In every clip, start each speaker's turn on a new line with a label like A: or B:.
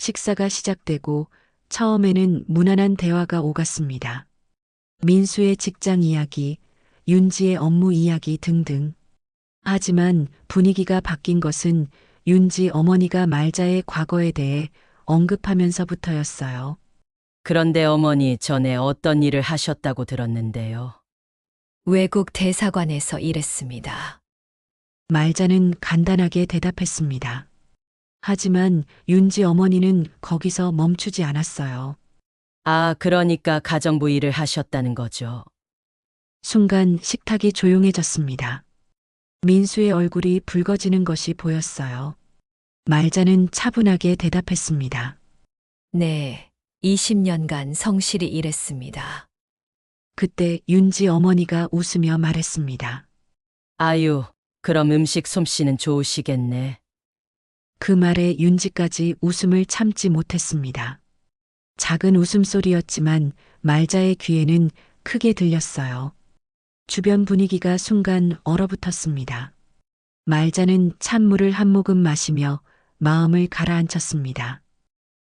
A: 식사가 시작되고 처음에는 무난한 대화가 오갔습니다. 민수의 직장 이야기, 윤지의 업무 이야기 등등. 하지만 분위기가 바뀐 것은 윤지 어머니가 말자의 과거에 대해 언급하면서부터였어요.
B: 그런데 어머니 전에 어떤 일을 하셨다고 들었는데요.
C: 외국 대사관에서 일했습니다.
A: 말자는 간단하게 대답했습니다. 하지만 윤지 어머니는 거기서 멈추지 않았어요.
B: 아, 그러니까 가정부 일을 하셨다는 거죠.
A: 순간 식탁이 조용해졌습니다. 민수의 얼굴이 붉어지는 것이 보였어요. 말자는 차분하게 대답했습니다.
C: 네, 20년간 성실히 일했습니다.
A: 그때 윤지 어머니가 웃으며 말했습니다.
B: 아유, 그럼 음식 솜씨는 좋으시겠네.
A: 그 말에 윤지까지 웃음을 참지 못했습니다. 작은 웃음소리였지만 말자의 귀에는 크게 들렸어요. 주변 분위기가 순간 얼어붙었습니다. 말자는 찬물을 한 모금 마시며 마음을 가라앉혔습니다.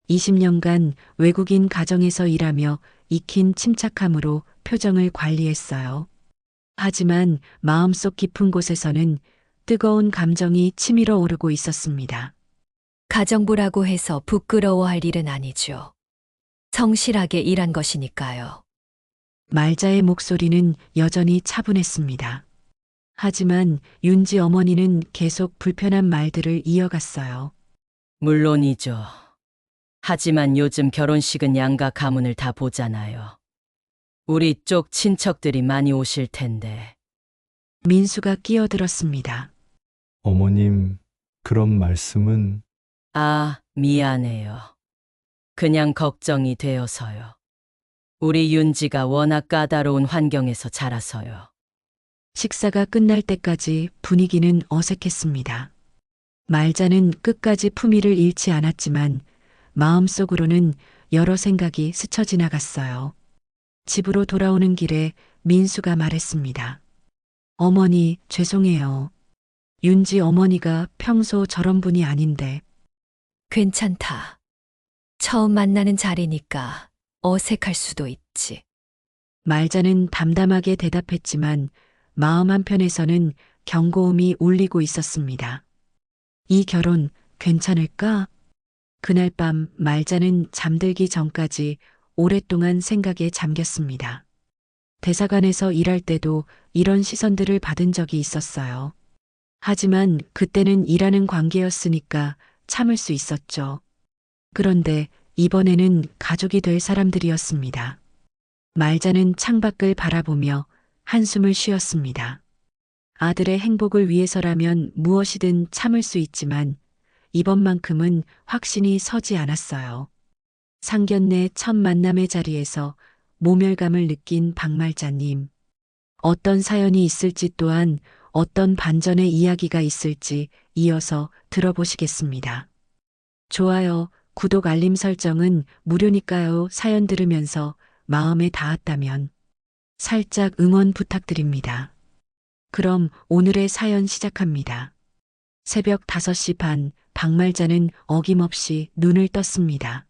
A: 20년간 외국인 가정에서 일하며 익힌 침착함으로 표정을 관리했어요. 하지만 마음속 깊은 곳에서는 뜨거운 감정이 치밀어 오르고 있었습니다.
C: 가정부라고 해서 부끄러워할 일은 아니죠. 성실하게 일한 것이니까요.
A: 말자의 목소리는 여전히 차분했습니다. 하지만 윤지 어머니는 계속 불편한 말들을 이어갔어요.
B: 물론이죠. 하지만 요즘 결혼식은 양가 가문을 다 보잖아요. 우리 쪽 친척들이 많이 오실 텐데.
A: 민수가 끼어들었습니다.
D: 어머님, 그런 말씀은
B: 아, 미안해요. 그냥 걱정이 되어서요. 우리 윤지가 워낙 까다로운 환경에서 자라서요.
A: 식사가 끝날 때까지 분위기는 어색했습니다. 말자는 끝까지 품위를 잃지 않았지만 마음속으로는 여러 생각이 스쳐 지나갔어요. 집으로 돌아오는 길에 민수가 말했습니다. 어머니, 죄송해요. 윤지 어머니가 평소 저런 분이 아닌데.
C: 괜찮다. 처음 만나는 자리니까 어색할 수도 있지.
A: 말자는 담담하게 대답했지만 마음 한편에서는 경고음이 울리고 있었습니다. 이 결혼 괜찮을까? 그날 밤 말자는 잠들기 전까지 오랫동안 생각에 잠겼습니다. 대사관에서 일할 때도 이런 시선들을 받은 적이 있었어요. 하지만 그때는 일하는 관계였으니까 참을 수 있었죠. 그런데 이번에는 가족이 될 사람들이었습니다. 말자는 창밖을 바라보며 한숨을 쉬었습니다. 아들의 행복을 위해서라면 무엇이든 참을 수 있지만 이번만큼은 확신이 서지 않았어요. 상견례 첫 만남의 자리에서 모멸감을 느낀 박말자님. 어떤 사연이 있을지 또한 어떤 반전의 이야기가 있을지 이어서 들어보시겠습니다. 좋아요, 구독 알림 설정은 무료니까요. 사연 들으면서 마음에 닿았다면 살짝 응원 부탁드립니다. 그럼 오늘의 사연 시작합니다. 새벽 5시 반, 박말자는 어김없이 눈을 떴습니다.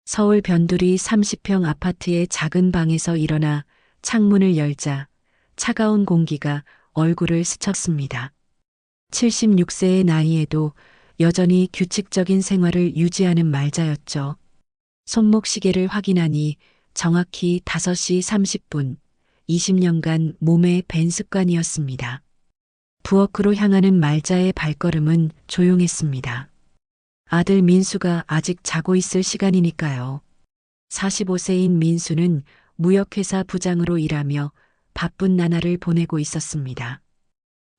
A: 서울 변두리 30평 아파트의 작은 방에서 일어나 창문을 열자 차가운 공기가 얼굴을 스쳤습니다. 76세의 나이에도 여전히 규칙적인 생활을 유지하는 말자였죠. 손목 시계를 확인하니 정확히 5시 30분, 20년간 몸에 밴 습관이었습니다. 부엌으로 향하는 말자의 발걸음은 조용했습니다. 아들 민수가 아직 자고 있을 시간이니까요. 45세인 민수는 무역회사 부장으로 일하며 바쁜 나날을 보내고 있었습니다.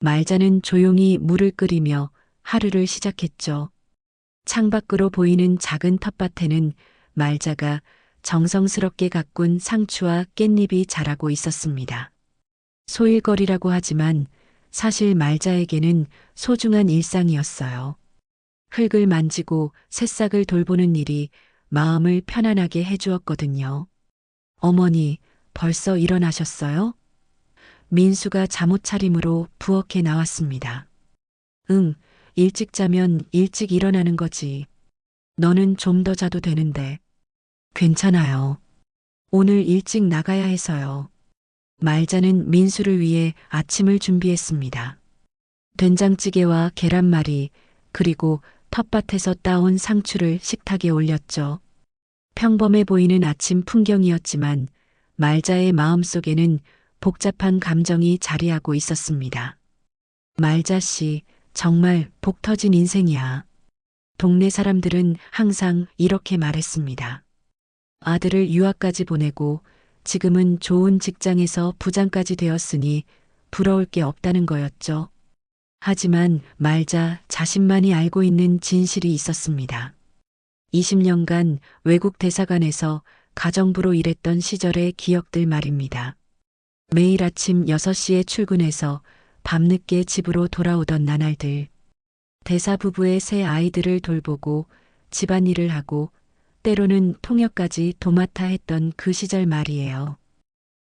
A: 말자는 조용히 물을 끓이며 하루를 시작했죠. 창밖으로 보이는 작은 텃밭에는 말자가 정성스럽게 가꾼 상추와 깻잎이 자라고 있었습니다. 소일거리라고 하지만 사실 말자에게는 소중한 일상이었어요. 흙을 만지고 새싹을 돌보는 일이 마음을 편안하게 해주었거든요. 어머니, 벌써 일어나셨어요? 민수가 잠옷 차림으로 부엌에 나왔습니다. 응, 일찍 자면 일찍 일어나는 거지. 너는 좀 더 자도 되는데. 괜찮아요. 오늘 일찍 나가야 해서요. 말자는 민수를 위해 아침을 준비했습니다. 된장찌개와 계란말이, 그리고 텃밭에서 따온 상추를 식탁에 올렸죠. 평범해 보이는 아침 풍경이었지만 말자의 마음속에는 복잡한 감정이 자리하고 있었습니다. 말자 씨, 정말 복 터진 인생이야. 동네 사람들은 항상 이렇게 말했습니다. 아들을 유학까지 보내고 지금은 좋은 직장에서 부장까지 되었으니 부러울 게 없다는 거였죠. 하지만 말자 자신만이 알고 있는 진실이 있었습니다. 20년간 외국 대사관에서 가정부로 일했던 시절의 기억들 말입니다. 매일 아침 6시에 출근해서 밤늦게 집으로 돌아오던 나날들. 대사 부부의 새 아이들을 돌보고 집안일을 하고 때로는 통역까지 도맡아 했던 그 시절 말이에요.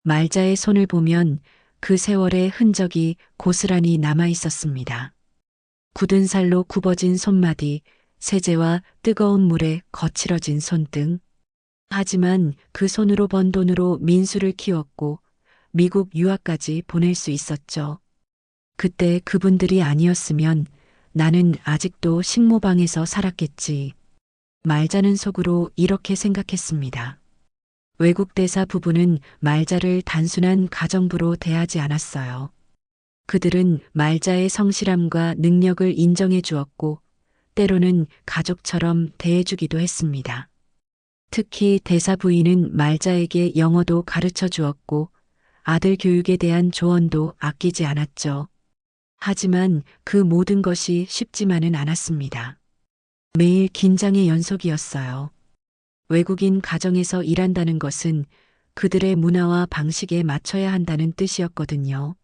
A: 말자의 손을 보면 그 세월의 흔적이 고스란히 남아 있었습니다. 굳은 살로 굽어진 손마디, 세제와 뜨거운 물에 거칠어진 손등. 하지만 그 손으로 번 돈으로 민수를 키웠고 미국 유학까지 보낼 수 있었죠. 그때 그분들이 아니었으면 나는 아직도 식모방에서 살았겠지. 말자는 속으로 이렇게 생각했습니다. 외국 대사 부부는 말자를 단순한 가정부로 대하지 않았어요. 그들은 말자의 성실함과 능력을 인정해 주었고 때로는 가족처럼 대해주기도 했습니다. 특히 대사 부인은 말자에게 영어도 가르쳐 주었고 아들 교육에 대한 조언도 아끼지 않았죠. 하지만 그 모든 것이 쉽지만은 않았습니다. 매일 긴장의 연속이었어요. 외국인 가정에서 일한다는 것은 그들의 문화와 방식에 맞춰야 한다는 뜻이었거든요.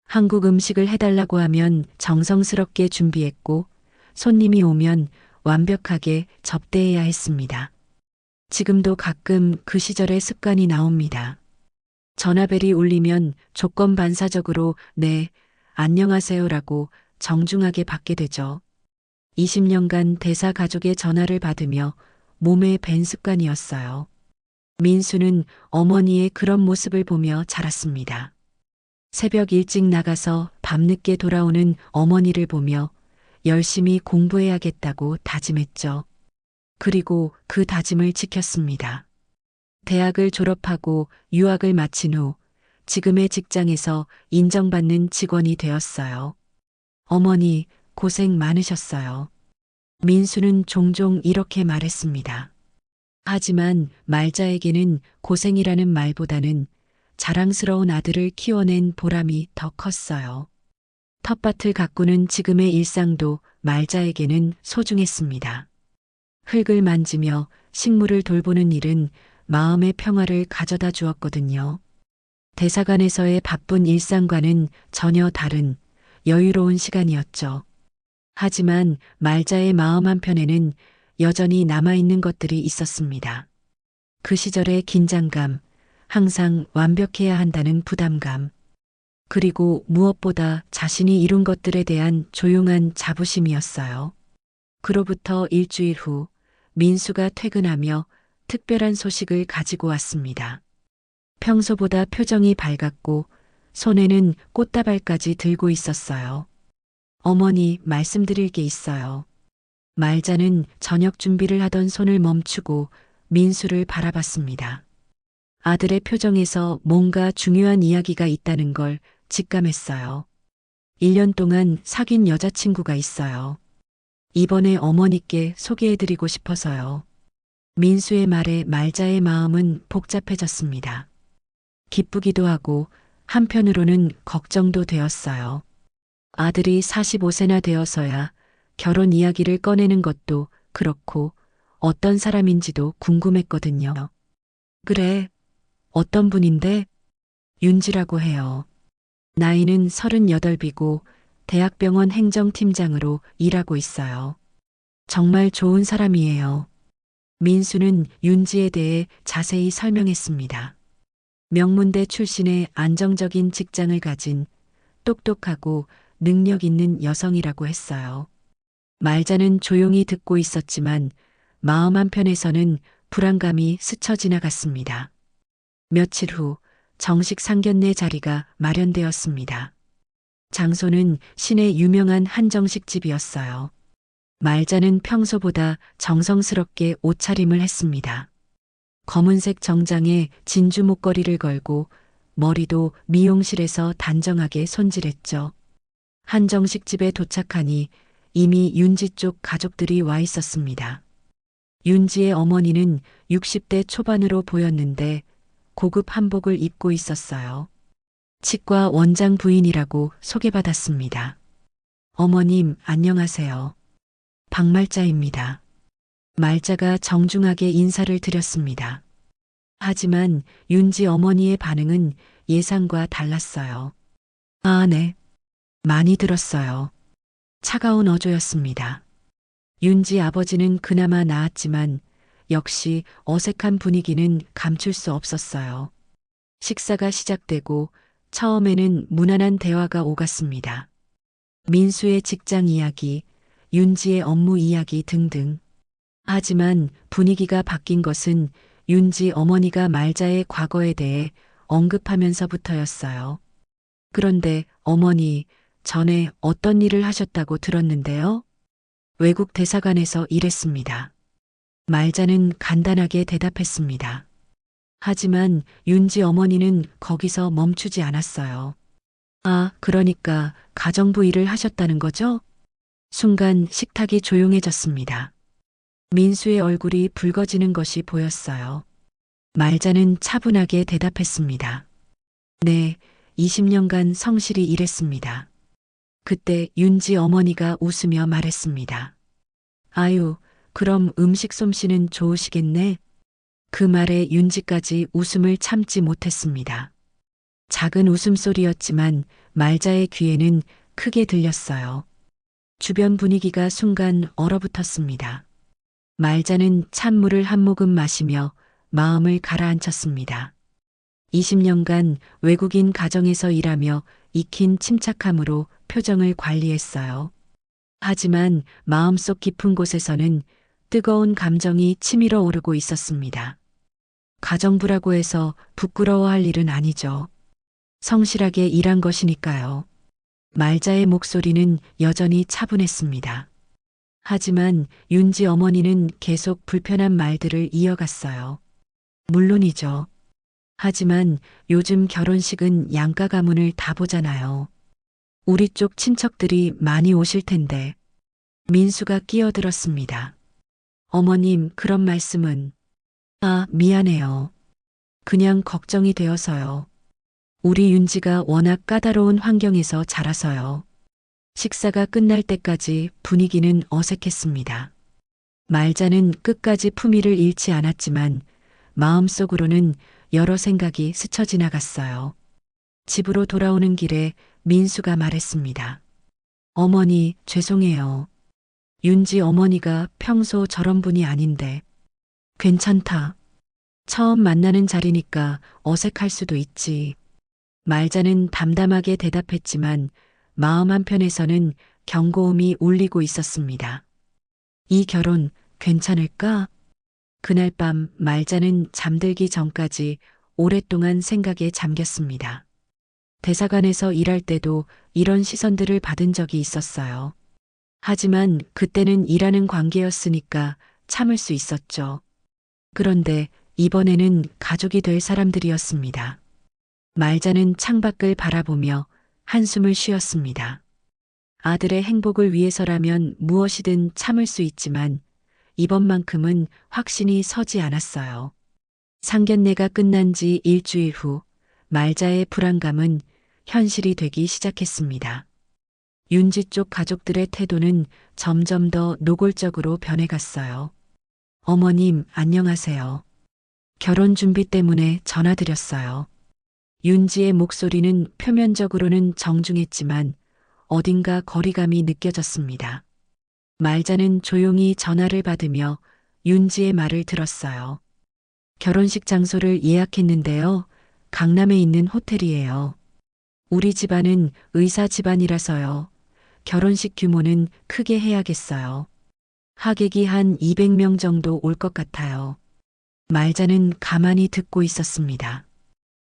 A: 한국 음식을 해달라고 하면 정성스럽게 준비했고 손님이 오면 완벽하게 접대해야 했습니다. 지금도 가끔 그 시절의 습관이 나옵니다. 전화벨이 울리면 조건 반사적으로 네, 안녕하세요라고 정중하게 받게 되죠. 20년간 대사 가족의 전화를 받으며 몸에 밴 습관이었어요. 민수는 어머니의 그런 모습을 보며 자랐습니다. 새벽 일찍 나가서 밤늦게 돌아오는 어머니를 보며 열심히 공부해야겠다고 다짐했죠. 그리고 그 다짐을 지켰습니다. 대학을 졸업하고 유학을 마친 후 지금의 직장에서 인정받는 직원이 되었어요. 어머니, 고생 많으셨어요. 민수는 종종 이렇게 말했습니다. 하지만 말자에게는 고생이라는 말보다는 자랑스러운 아들을 키워낸 보람이 더 컸어요. 텃밭을 가꾸는 지금의 일상도 말자에게는 소중했습니다. 흙을 만지며 식물을 돌보는 일은 마음의 평화를 가져다 주었거든요. 대사관에서의 바쁜 일상과는 전혀 다른 여유로운 시간이었죠. 하지만 말자의 마음 한편에는 여전히 남아있는 것들이 있었습니다. 그 시절의 긴장감, 항상 완벽해야 한다는 부담감, 그리고 무엇보다 자신이 이룬 것들에 대한 조용한 자부심이었어요. 그로부터 일주일 후 민수가 퇴근하며 특별한 소식을 가지고 왔습니다. 평소보다 표정이 밝았고 손에는 꽃다발까지 들고 있었어요. 어머니, 말씀드릴 게 있어요. 말자는 저녁 준비를 하던 손을 멈추고 민수를 바라봤습니다. 아들의 표정에서 뭔가 중요한 이야기가 있다는 걸 직감했어요. 1년 동안 사귄 여자친구가 있어요. 이번에 어머니께 소개해드리고 싶어서요. 민수의 말에 말자의 마음은 복잡해졌습니다. 기쁘기도 하고 한편으로는 걱정도 되었어요. 아들이 45세나 되어서야 결혼 이야기를 꺼내는 것도 그렇고 어떤 사람인지도 궁금했거든요. 그래, 어떤 분인데? 윤지라고 해요. 나이는 38이고 대학병원 행정팀장으로 일하고 있어요. 정말 좋은 사람이에요. 민수는 윤지에 대해 자세히 설명했습니다. 명문대 출신의 안정적인 직장을 가진 똑똑하고 능력 있는 여성이라고 했어요. 말자는 조용히 듣고 있었지만 마음 한편에서는 불안감이 스쳐 지나갔습니다. 며칠 후 정식 상견례 자리가 마련되었습니다. 장소는 시내 유명한 한정식 집이었어요. 말자는 평소보다 정성스럽게 옷차림을 했습니다. 검은색 정장에 진주 목걸이를 걸고 머리도 미용실에서 단정하게 손질했죠. 한정식 집에 도착하니 이미 윤지 쪽 가족들이 와 있었습니다. 윤지의 어머니는 60대 초반으로 보였는데 고급 한복을 입고 있었어요. 치과 원장 부인이라고 소개받았습니다. 어머님, 안녕하세요. 박말자입니다. 말자가 정중하게 인사를 드렸습니다. 하지만 윤지 어머니의 반응은 예상과 달랐어요. 아, 네. 많이 들었어요. 차가운 어조였습니다. 윤지 아버지는 그나마 나았지만 역시 어색한 분위기는 감출 수 없었어요. 식사가 시작되고 처음에는 무난한 대화가 오갔습니다. 민수의 직장 이야기, 윤지의 업무 이야기 등등. 하지만 분위기가 바뀐 것은 윤지 어머니가 말자의 과거에 대해 언급하면서부터였어요. 그런데 어머니, 전에 어떤 일을 하셨다고 들었는데요? 외국 대사관에서 일했습니다. 말자는 간단하게 대답했습니다. 하지만 윤지 어머니는 거기서 멈추지 않았어요. 아, 그러니까 가정부 일을 하셨다는 거죠? 순간 식탁이 조용해졌습니다. 민수의 얼굴이 붉어지는 것이 보였어요. 말자는 차분하게 대답했습니다. 네, 20년간 성실히 일했습니다. 그때 윤지 어머니가 웃으며 말했습니다. 아유, 그럼 음식 솜씨는 좋으시겠네? 그 말에 윤지까지 웃음을 참지 못했습니다. 작은 웃음소리였지만 말자의 귀에는 크게 들렸어요. 주변 분위기가 순간 얼어붙었습니다. 말자는 찬물을 한 모금 마시며 마음을 가라앉혔습니다. 20년간 외국인 가정에서 일하며 익힌 침착함으로 표정을 관리했어요. 하지만 마음속 깊은 곳에서는 뜨거운 감정이 치밀어 오르고 있었습니다. 가정부라고 해서 부끄러워할 일은 아니죠. 성실하게 일한 것이니까요. 말자의 목소리는 여전히 차분했습니다. 하지만 윤지 어머니는 계속 불편한 말들을 이어갔어요. 물론이죠. 하지만 요즘 결혼식은 양가 가문을 다 보잖아요. 우리 쪽 친척들이 많이 오실 텐데. 민수가 끼어들었습니다. 어머님, 그런 말씀은. 아, 미안해요. 그냥 걱정이 되어서요. 우리 윤지가 워낙 까다로운 환경에서 자라서요. 식사가 끝날 때까지 분위기는 어색했습니다. 말자는 끝까지 품위를 잃지 않았지만 마음속으로는 여러 생각이 스쳐 지나갔어요. 집으로 돌아오는 길에 민수가 말했습니다. 어머니, 죄송해요. 윤지 어머니가 평소 저런 분이 아닌데. 괜찮다. 처음 만나는 자리니까 어색할 수도 있지. 말자는 담담하게 대답했지만 마음 한편에서는 경고음이 울리고 있었습니다. 이 결혼 괜찮을까? 그날 밤 말자는 잠들기 전까지 오랫동안 생각에 잠겼습니다. 대사관에서 일할 때도 이런 시선들을 받은 적이 있었어요. 하지만 그때는 일하는 관계였으니까 참을 수 있었죠. 그런데 이번에는 가족이 될 사람들이었습니다. 말자는 창밖을 바라보며 한숨을 쉬었습니다. 아들의 행복을 위해서라면 무엇이든 참을 수 있지만 이번만큼은 확신이 서지 않았어요. 상견례가 끝난 지 일주일 후 말자의 불안감은 현실이 되기 시작했습니다. 윤지 쪽 가족들의 태도는 점점 더 노골적으로 변해갔어요. 어머님, 안녕하세요. 결혼 준비 때문에 전화드렸어요. 윤지의 목소리는 표면적으로는 정중했지만 어딘가 거리감이 느껴졌습니다. 말자는 조용히 전화를 받으며 윤지의 말을 들었어요. 결혼식 장소를 예약했는데요. 강남에 있는 호텔이에요. 우리 집안은 의사 집안이라서요. 결혼식 규모는 크게 해야겠어요. 하객이 한 200명 정도 올 것 같아요. 말자는 가만히 듣고 있었습니다.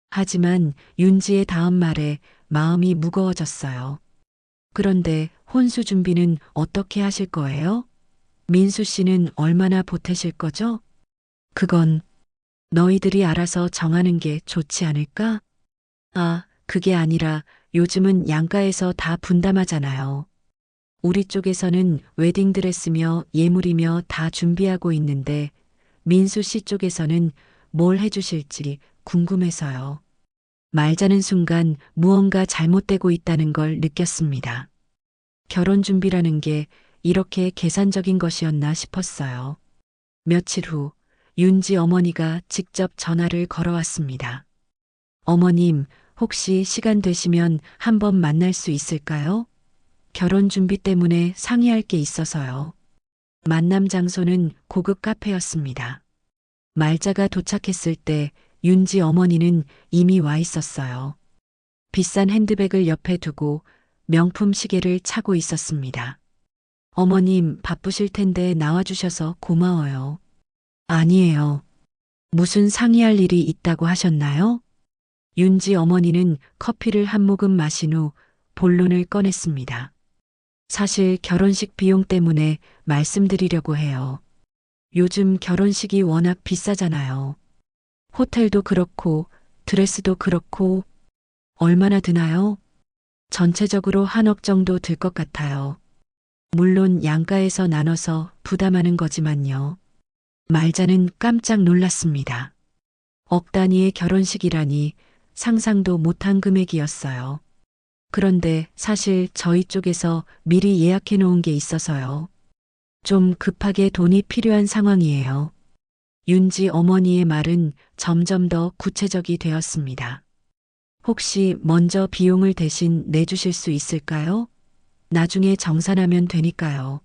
A: 하지만 윤지의 다음 말에 마음이 무거워졌어요. 그런데 혼수 준비는 어떻게 하실 거예요? 민수 씨는 얼마나 보태실 거죠? 그건 너희들이 알아서 정하는 게 좋지 않을까? 아, 그게 아니라 요즘은 양가에서 다 분담하잖아요. 우리 쪽에서는 웨딩드레스며 예물이며 다 준비하고 있는데 민수 씨 쪽에서는 뭘 해주실지 궁금해서요. 말자는 순간 무언가 잘못되고 있다는 걸 느꼈습니다. 결혼 준비라는 게 이렇게 계산적인 것이었나 싶었어요. 며칠 후 윤지 어머니가 직접 전화를 걸어왔습니다. 어머님, 혹시 시간 되시면 한번 만날 수 있을까요? 결혼 준비 때문에 상의할 게 있어서요. 만남 장소는 고급 카페였습니다. 말자가 도착했을 때 윤지 어머니는 이미 와 있었어요. 비싼 핸드백을 옆에 두고 명품 시계를 차고 있었습니다. 어머님 바쁘실 텐데 나와주셔서 고마워요. 아니에요. 무슨 상의할 일이 있다고 하셨나요? 윤지 어머니는 커피를 한 모금 마신 후 본론을 꺼냈습니다. 사실 결혼식 비용 때문에 말씀드리려고 해요. 요즘 결혼식이 워낙 비싸잖아요. 호텔도 그렇고 드레스도 그렇고 얼마나 드나요? 전체적으로 1억 정도 들 것 같아요. 물론 양가에서 나눠서 부담하는 거지만요. 말자는 깜짝 놀랐습니다. 억 단위의 결혼식이라니 상상도 못한 금액이었어요. 그런데 사실 저희 쪽에서 미리 예약해 놓은 게 있어서요. 좀 급하게 돈이 필요한 상황이에요. 윤지 어머니의 말은 점점 더 구체적이 되었습니다. 혹시 먼저 비용을 대신 내주실 수 있을까요? 나중에 정산하면 되니까요.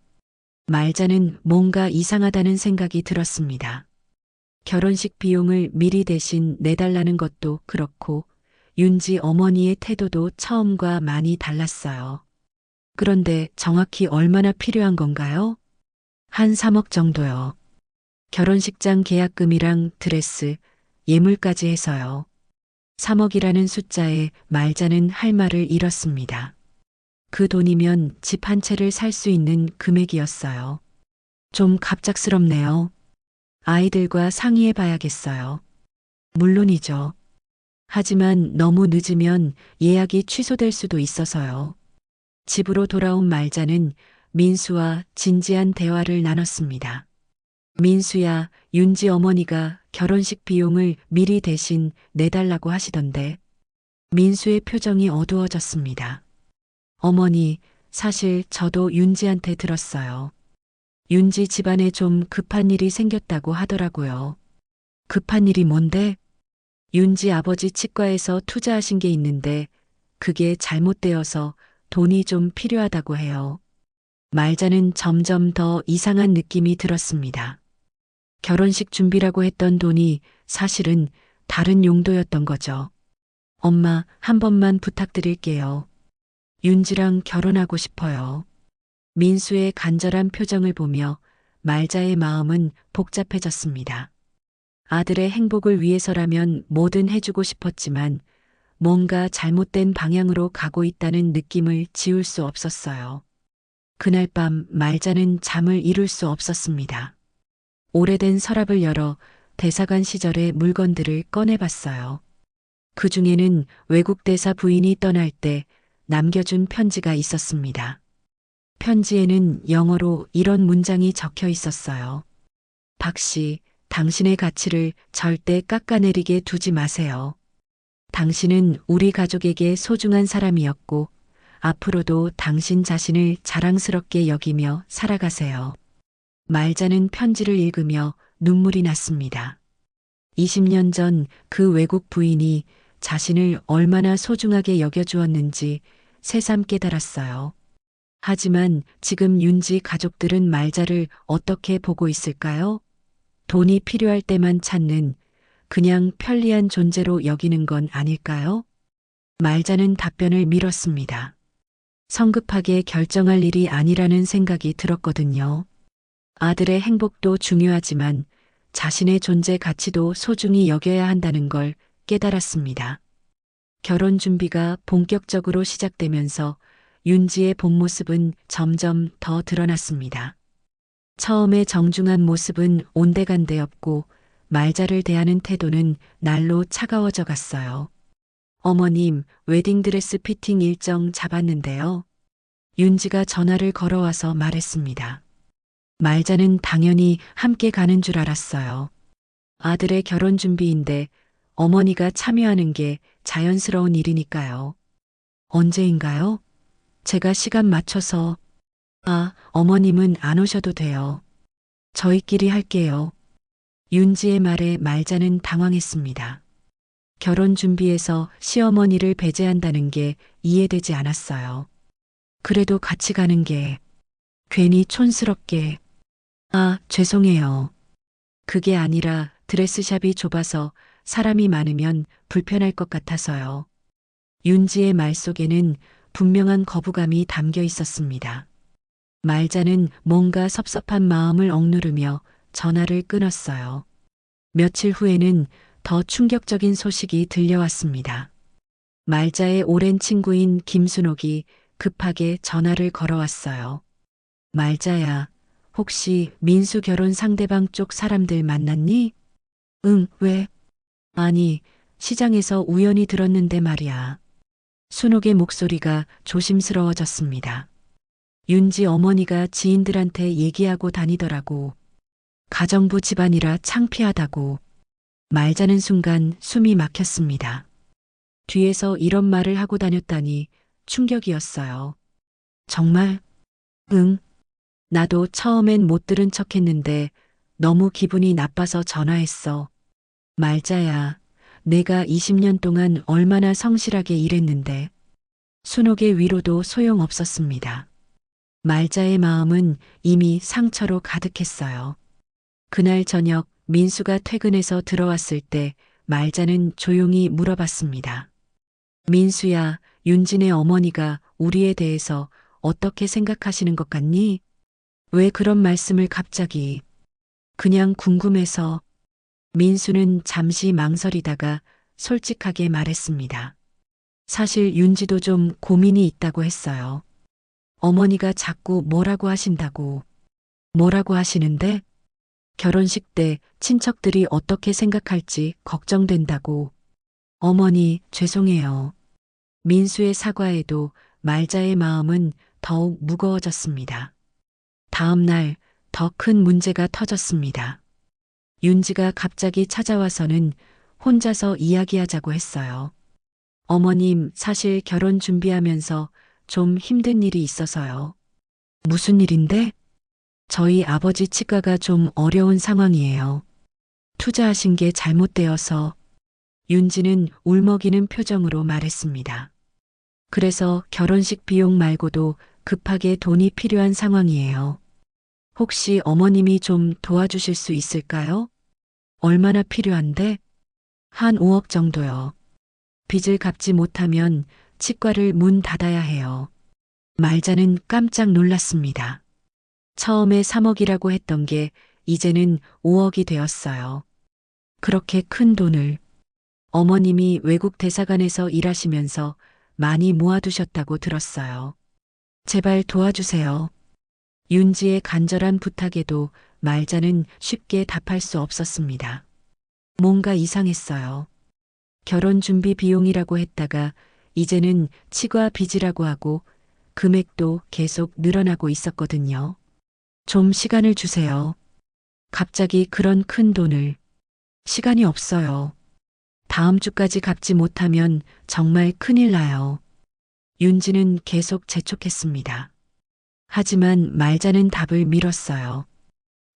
A: 말자는 뭔가 이상하다는 생각이 들었습니다. 결혼식 비용을 미리 대신 내달라는 것도 그렇고 윤지 어머니의 태도도 처음과 많이 달랐어요. 그런데 정확히 얼마나 필요한 건가요? 한 3억 정도요. 결혼식장 계약금이랑 드레스, 예물까지 해서요. 3억이라는 숫자에 말자는 할 말을 잃었습니다. 그 돈이면 집 한 채를 살 수 있는 금액이었어요. 좀 갑작스럽네요. 아이들과 상의해 봐야겠어요. 물론이죠. 하지만 너무 늦으면 예약이 취소될 수도 있어서요. 집으로 돌아온 말자는 민수와 진지한 대화를 나눴습니다. 민수야, 윤지 어머니가 결혼식 비용을 미리 대신 내달라고 하시던데. 민수의 표정이 어두워졌습니다. 어머니, 사실 저도 윤지한테 들었어요. 윤지 집안에 좀 급한 일이 생겼다고 하더라고요. 급한 일이 뭔데? 윤지 아버지 치과에서 투자하신 게 있는데 그게 잘못되어서 돈이 좀 필요하다고 해요. 말자는 점점 더 이상한 느낌이 들었습니다. 결혼식 준비라고 했던 돈이 사실은 다른 용도였던 거죠. 엄마, 한 번만 부탁드릴게요. 윤지랑 결혼하고 싶어요. 민수의 간절한 표정을 보며 말자의 마음은 복잡해졌습니다. 아들의 행복을 위해서라면 뭐든 해주고 싶었지만 뭔가 잘못된 방향으로 가고 있다는 느낌을 지울 수 없었어요. 그날 밤 말자는 잠을 이룰 수 없었습니다. 오래된 서랍을 열어 대사관 시절의 물건들을 꺼내봤어요. 그 중에는 외국 대사 부인이 떠날 때 남겨준 편지가 있었습니다. 편지에는 영어로 이런 문장이 적혀 있었어요. 박 씨, 당신의 가치를 절대 깎아내리게 두지 마세요. 당신은 우리 가족에게 소중한 사람이었고 앞으로도 당신 자신을 자랑스럽게 여기며 살아가세요. 말자는 편지를 읽으며 눈물이 났습니다. 20년 전 그 외국 부인이 자신을 얼마나 소중하게 여겨주었는지 새삼 깨달았어요. 하지만 지금 윤지 가족들은 말자를 어떻게 보고 있을까요? 돈이 필요할 때만 찾는 그냥 편리한 존재로 여기는 건 아닐까요? 말자는 답변을 미뤘습니다. 성급하게 결정할 일이 아니라는 생각이 들었거든요. 아들의 행복도 중요하지만 자신의 존재 가치도 소중히 여겨야 한다는 걸 깨달았습니다. 결혼 준비가 본격적으로 시작되면서 윤지의 본 모습은 점점 더 드러났습니다. 처음에 정중한 모습은 온데간데없고 말자를 대하는 태도는 날로 차가워져 갔어요. 어머님, 웨딩드레스 피팅 일정 잡았는데요. 윤지가 전화를 걸어와서 말했습니다. 말자는 당연히 함께 가는 줄 알았어요. 아들의 결혼 준비인데 어머니가 참여하는 게 자연스러운 일이니까요. 언제인가요? 제가 시간 맞춰서. 어머님은 안 오셔도 돼요. 저희끼리 할게요. 윤지의 말에 말자는 당황했습니다. 결혼 준비에서 시어머니를 배제한다는 게 이해되지 않았어요. 그래도 같이 가는 게 괜히 촌스럽게. 죄송해요. 그게 아니라 드레스샵이 좁아서 사람이 많으면 불편할 것 같아서요. 윤지의 말 속에는 분명한 거부감이 담겨 있었습니다. 말자는 뭔가 섭섭한 마음을 억누르며 전화를 끊었어요. 며칠 후에는 더 충격적인 소식이 들려왔습니다. 말자의 오랜 친구인 김순옥이 급하게 전화를 걸어왔어요. 말자야, 혹시 민수 결혼 상대방 쪽 사람들 만났니? 응, 왜? 아니, 시장에서 우연히 들었는데 말이야. 순옥의 목소리가 조심스러워졌습니다. 윤지 어머니가 지인들한테 얘기하고 다니더라고. 가정부 집안이라 창피하다고. 말자는 순간 숨이 막혔습니다. 뒤에서 이런 말을 하고 다녔다니 충격이었어요. 정말? 응. 나도 처음엔 못 들은 척 했는데 너무 기분이 나빠서 전화했어. 말자야, 내가 20년 동안 얼마나 성실하게 일했는데. 순옥의 위로도 소용없었습니다. 말자의 마음은 이미 상처로 가득했어요. 그날 저녁 민수가 퇴근해서 들어왔을 때 말자는 조용히 물어봤습니다. 민수야, 윤진의 어머니가 우리에 대해서 어떻게 생각하시는 것 같니? 왜 그런 말씀을 갑자기? 그냥 궁금해서. 민수는 잠시 망설이다가 솔직하게 말했습니다. 사실 윤지도 좀 고민이 있다고 했어요. 어머니가 자꾸 뭐라고 하신다고. 뭐라고 하시는데? 결혼식 때 친척들이 어떻게 생각할지 걱정된다고. 어머니, 죄송해요. 민수의 사과에도 말자의 마음은 더욱 무거워졌습니다. 다음 날 더 큰 문제가 터졌습니다. 윤지가 갑자기 찾아와서는 혼자서 이야기하자고 했어요. 어머님, 사실 결혼 준비하면서 좀 힘든 일이 있어서요. 무슨 일인데? 저희 아버지 치과가 좀 어려운 상황이에요. 투자하신 게 잘못되어서. 윤지는 울먹이는 표정으로 말했습니다. 그래서 결혼식 비용 말고도 급하게 돈이 필요한 상황이에요. 혹시 어머님이 좀 도와주실 수 있을까요? 얼마나 필요한데? 한 5억 정도요. 빚을 갚지 못하면 치과를 문 닫아야 해요. 말자는 깜짝 놀랐습니다. 처음에 3억이라고 했던 게 이제는 5억이 되었어요. 그렇게 큰 돈을. 어머님이 외국 대사관에서 일하시면서 많이 모아두셨다고 들었어요. 제발 도와주세요. 윤지의 간절한 부탁에도 말자는 쉽게 답할 수 없었습니다. 뭔가 이상했어요. 결혼 준비 비용이라고 했다가 이제는 치과 빚이라고 하고 금액도 계속 늘어나고 있었거든요. 좀 시간을 주세요. 갑자기 그런 큰 돈을. 시간이 없어요. 다음 주까지 갚지 못하면 정말 큰일 나요. 윤지는 계속 재촉했습니다. 하지만 말자는 답을 미뤘어요.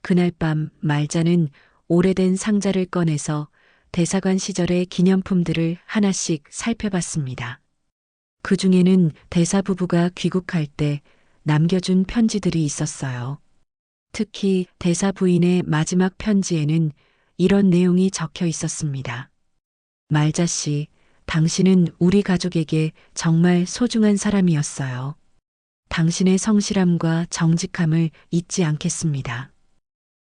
A: 그날 밤 말자는 오래된 상자를 꺼내서 대사관 시절의 기념품들을 하나씩 살펴봤습니다. 그 중에는 대사 부부가 귀국할 때 남겨준 편지들이 있었어요. 특히 대사 부인의 마지막 편지에는 이런 내용이 적혀 있었습니다. 말자 씨, 당신은 우리 가족에게 정말 소중한 사람이었어요. 당신의 성실함과 정직함을 잊지 않겠습니다.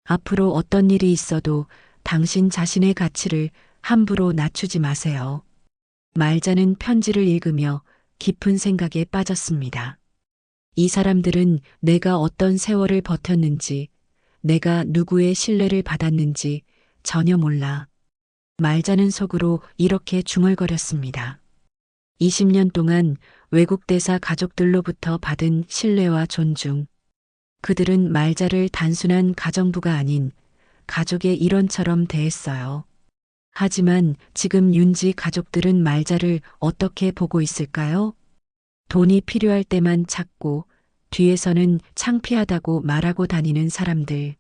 A: 앞으로 어떤 일이 있어도 당신 자신의 가치를 함부로 낮추지 마세요. 말자는 편지를 읽으며 깊은 생각에 빠졌습니다. 이 사람들은 내가 어떤 세월을 버텼는지, 내가 누구의 신뢰를 받았는지 전혀 몰라. 말자는 속으로 이렇게 중얼거렸습니다. 20년 동안 외국 대사 가족들로부터 받은 신뢰와 존중. 그들은 말자를 단순한 가정부가 아닌 가족의 일원처럼 대했어요. 하지만 지금 윤지 가족들은 말자를 어떻게 보고 있을까요? 돈이 필요할 때만 찾고 뒤에서는 창피하다고 말하고 다니는 사람들.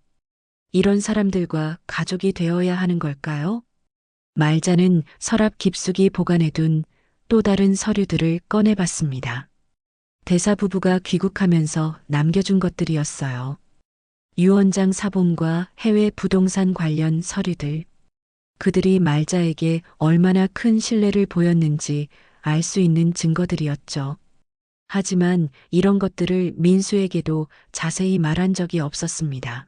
A: 이런 사람들과 가족이 되어야 하는 걸까요? 말자는 서랍 깊숙이 보관해둔 또 다른 서류들을 꺼내봤습니다. 대사 부부가 귀국하면서 남겨준 것들이었어요. 유언장 사본과 해외 부동산 관련 서류들. 그들이 말자에게 얼마나 큰 신뢰를 보였는지 알 수 있는 증거들이었죠. 하지만 이런 것들을 민수에게도 자세히 말한 적이 없었습니다.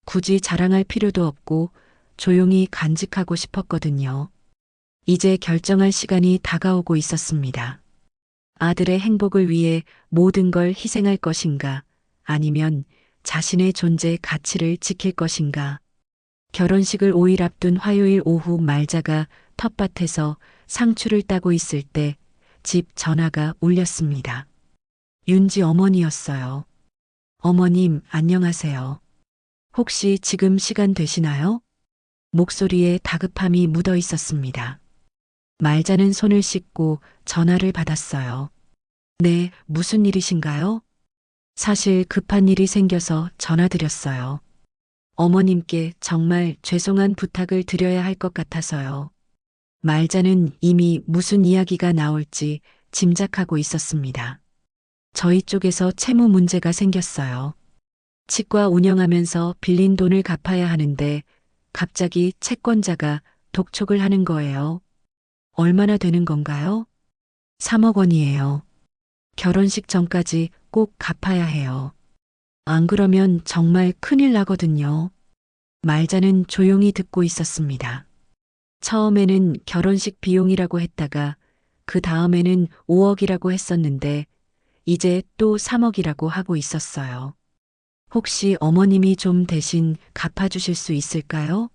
A: 굳이 자랑할 필요도 없고 조용히 간직하고 싶었거든요. 이제 결정할 시간이 다가오고 있었습니다. 아들의 행복을 위해 모든 걸 희생할 것인가, 아니면 자신의 존재 가치를 지킬 것인가. 결혼식을 5일 앞둔 화요일 오후 말자가 텃밭에서 상추를 따고 있을 때 집 전화가 울렸습니다. 윤지 어머니였어요. 어머님, 안녕하세요. 혹시 지금 시간 되시나요? 목소리에 다급함이 묻어 있었습니다. 말자는 손을 씻고 전화를 받았어요. 네, 무슨 일이신가요? 사실 급한 일이 생겨서 전화드렸어요. 어머님께 정말 죄송한 부탁을 드려야 할 것 같아서요. 말자는 이미 무슨 이야기가 나올지 짐작하고 있었습니다. 저희 쪽에서 채무 문제가 생겼어요. 치과 운영하면서 빌린 돈을 갚아야 하는데 갑자기 채권자가 독촉을 하는 거예요. 얼마나 되는 건가요? 3억 원이에요. 결혼식 전까지 꼭 갚아야 해요. 안 그러면 정말 큰일 나거든요. 말자는 조용히 듣고 있었습니다. 처음에는 결혼식 비용이라고 했다가 그 다음에는 5억이라고 했었는데 이제 또 3억이라고 하고 있었어요. 혹시 어머님이 좀 대신 갚아주실 수 있을까요?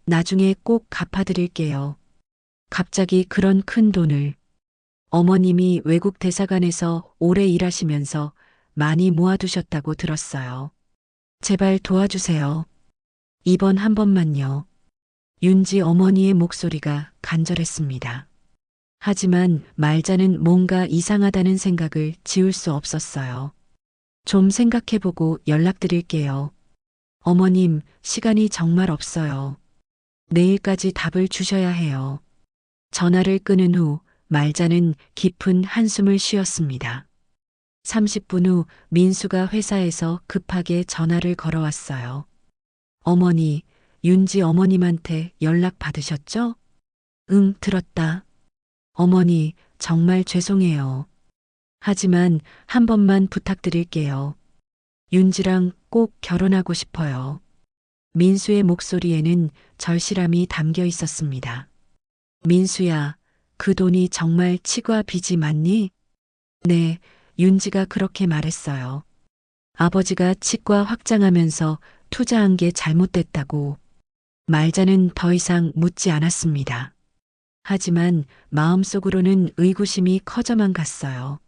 A: 나중에 꼭 갚아드릴게요. 갑자기 그런 큰 돈을. 어머님이 외국 대사관에서 오래 일하시면서 많이 모아두셨다고 들었어요. 제발 도와주세요. 이번 한 번만요. 윤지 어머니의 목소리가 간절했습니다. 하지만 말자는 뭔가 이상하다는 생각을 지울 수 없었어요. 좀 생각해보고 연락드릴게요. 어머님, 시간이 정말 없어요. 내일까지 답을 주셔야 해요. 전화를 끊은 후 말자는 깊은 한숨을 쉬었습니다. 30분 후 민수가 회사에서 급하게 전화를 걸어왔어요. 어머니, 윤지 어머님한테 연락 받으셨죠? 응, 들었다. 어머니, 정말 죄송해요. 하지만 한 번만 부탁드릴게요. 윤지랑 꼭 결혼하고 싶어요. 민수의 목소리에는 절실함이 담겨 있었습니다. 민수야, 그 돈이 정말 치과 빚이 맞니? 네, 윤지가 그렇게 말했어요. 아버지가 치과 확장하면서 투자한 게 잘못됐다고. 말자는 더 이상 묻지 않았습니다. 하지만 마음속으로는 의구심이 커져만 갔어요.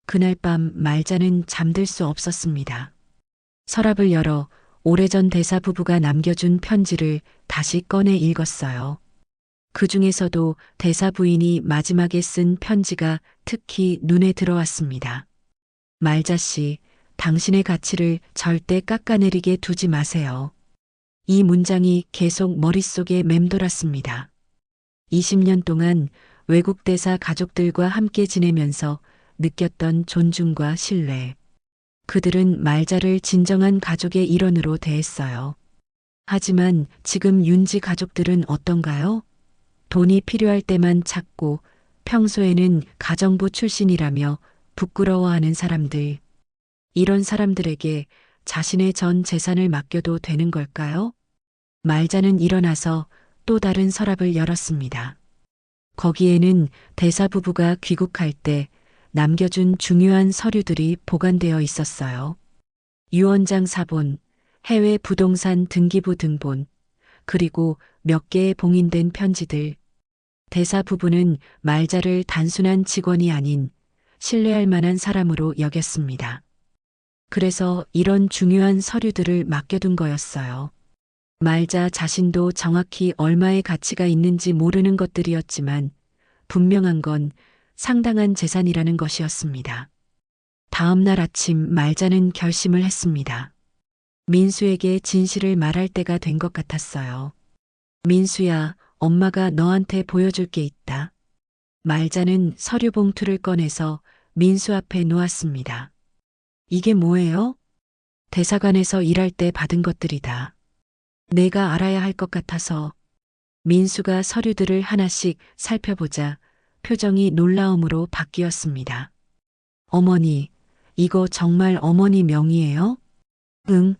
A: 그날 밤 말자는 잠들 수 없었습니다. 서랍을 열어 오래전 대사 부부가 남겨준 편지를 다시 꺼내 읽었어요. 그 중에서도 대사 부인이 마지막에 쓴 편지가 특히 눈에 들어왔습니다. 말자 씨, 당신의 가치를 절대 깎아내리게 두지 마세요. 이 문장이 계속 머릿속에 맴돌았습니다. 20년 동안 외국 대사 가족들과 함께 지내면서 느꼈던 존중과 신뢰. 그들은 말자를 진정한 가족의 일원으로 대했어요. 하지만 지금 윤지 가족들은 어떤가요? 돈이 필요할 때만 찾고 평소에는 가정부 출신이라며 부끄러워하는 사람들. 이런 사람들에게 자신의 전 재산을 맡겨도 되는 걸까요? 말자는 일어나서 또 다른 서랍을 열었습니다. 거기에는 대사 부부가 귀국할 때 남겨준 중요한 서류들이 보관되어 있었어요. 유언장 사본, 해외 부동산 등기부 등본, 그리고 몇 개의 봉인된 편지들. 대사 부부는 말자를 단순한 직원이 아닌 신뢰할 만한 사람으로 여겼습니다. 그래서 이런 중요한 서류들을 맡겨둔 거였어요. 말자 자신도 정확히 얼마의 가치가 있는지 모르는 것들이었지만 분명한 건 상당한 재산이라는 것이었습니다. 다음 날 아침 말자는 결심을 했습니다. 민수에게 진실을 말할 때가 된 것 같았어요. 민수야, 엄마가 너한테 보여줄 게 있다. 말자는 서류 봉투를 꺼내서 민수 앞에 놓았습니다. 이게 뭐예요? 대사관에서 일할 때 받은 것들이다. 내가 알아야 할 것 같아서. 민수가 서류들을 하나씩 살펴보자 표정이 놀라움으로 바뀌었습니다. 어머니, 이거 정말 어머니 명의예요? 응.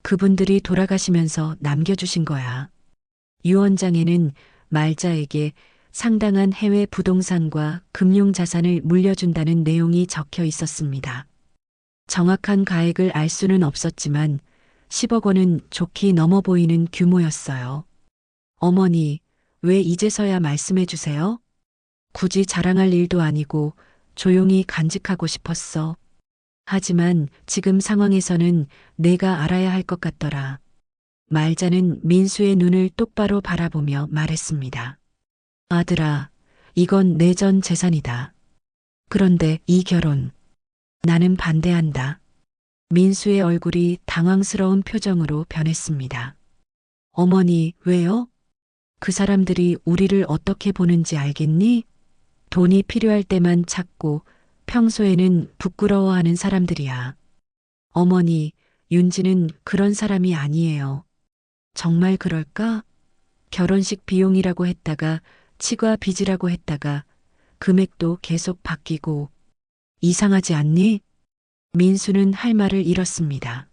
A: 그분들이 돌아가시면서 남겨주신 거야. 유언장에는 말자에게 상당한 해외 부동산과 금융자산을 물려준다는 내용이 적혀 있었습니다. 정확한 가액을 알 수는 없었지만 10억 원은 좋게 넘어 보이는 규모였어요. 어머니, 왜 이제서야 말씀해 주세요? 굳이 자랑할 일도 아니고 조용히 간직하고 싶었어. 하지만 지금 상황에서는 내가 알아야 할 것 같더라. 말자는 민수의 눈을 똑바로 바라보며 말했습니다. 아들아, 이건 내 전 재산이다. 그런데 이 결혼, 나는 반대한다. 민수의 얼굴이 당황스러운 표정으로 변했습니다. 어머니, 왜요? 그 사람들이 우리를 어떻게 보는지 알겠니? 돈이 필요할 때만 찾고 평소에는 부끄러워하는 사람들이야. 어머니, 윤지는 그런 사람이 아니에요. 정말 그럴까? 결혼식 비용이라고 했다가 치과 빚이라고 했다가 금액도 계속 바뀌고 이상하지 않니? 민수는 할 말을 잃었습니다.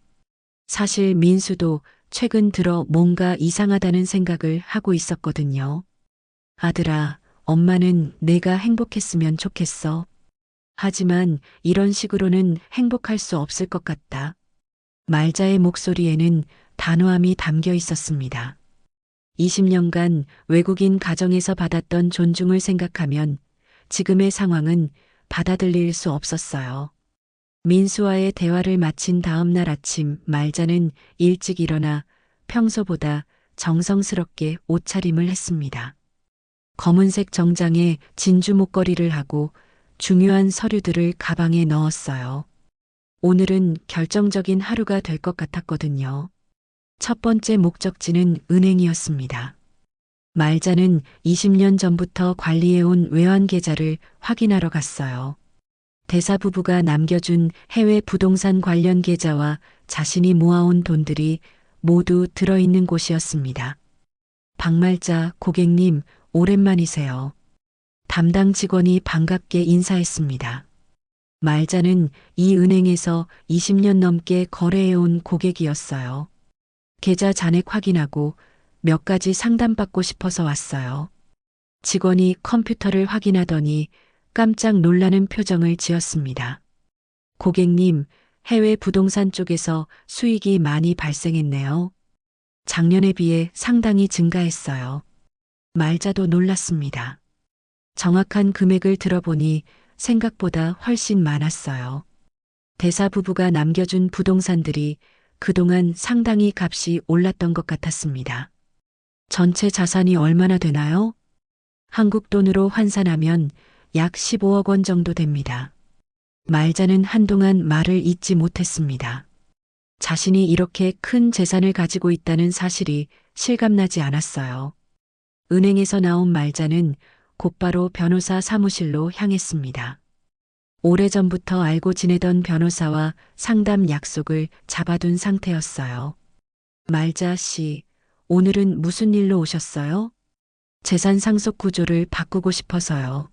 A: 사실 민수도 최근 들어 뭔가 이상하다는 생각을 하고 있었거든요. 아들아, 엄마는 내가 행복했으면 좋겠어. 하지만 이런 식으로는 행복할 수 없을 것 같다. 말자의 목소리에는 단호함이 담겨 있었습니다. 20년간 외국인 가정에서 받았던 존중을 생각하면 지금의 상황은 받아들일 수 없었어요. 민수와의 대화를 마친 다음 날 아침 말자는 일찍 일어나 평소보다 정성스럽게 옷차림을 했습니다. 검은색 정장에 진주 목걸이를 하고 중요한 서류들을 가방에 넣었어요. 오늘은 결정적인 하루가 될 것 같았거든요. 첫 번째 목적지는 은행이었습니다. 말자는 20년 전부터 관리해온 외환 계좌를 확인하러 갔어요. 대사 부부가 남겨준 해외 부동산 관련 계좌와 자신이 모아온 돈들이 모두 들어있는 곳이었습니다. 박말자 고객님, 오랜만이세요. 담당 직원이 반갑게 인사했습니다. 말자는 이 은행에서 20년 넘게 거래해온 고객이었어요. 계좌 잔액 확인하고 몇 가지 상담받고 싶어서 왔어요. 직원이 컴퓨터를 확인하더니 깜짝 놀라는 표정을 지었습니다. 고객님, 해외 부동산 쪽에서 수익이 많이 발생했네요. 작년에 비해 상당히 증가했어요. 말자도 놀랐습니다. 정확한 금액을 들어보니 생각보다 훨씬 많았어요. 대사 부부가 남겨준 부동산들이 그동안 상당히 값이 올랐던 것 같았습니다. 전체 자산이 얼마나 되나요? 한국 돈으로 환산하면 약 15억 원 정도 됩니다. 말자는 한동안 말을 잇지 못했습니다. 자신이 이렇게 큰 재산을 가지고 있다는 사실이 실감나지 않았어요. 은행에서 나온 말자는 곧바로 변호사 사무실로 향했습니다. 오래전부터 알고 지내던 변호사와 상담 약속을 잡아둔 상태였어요. 말자 씨, 오늘은 무슨 일로 오셨어요? 재산 상속 구조를 바꾸고 싶어서요.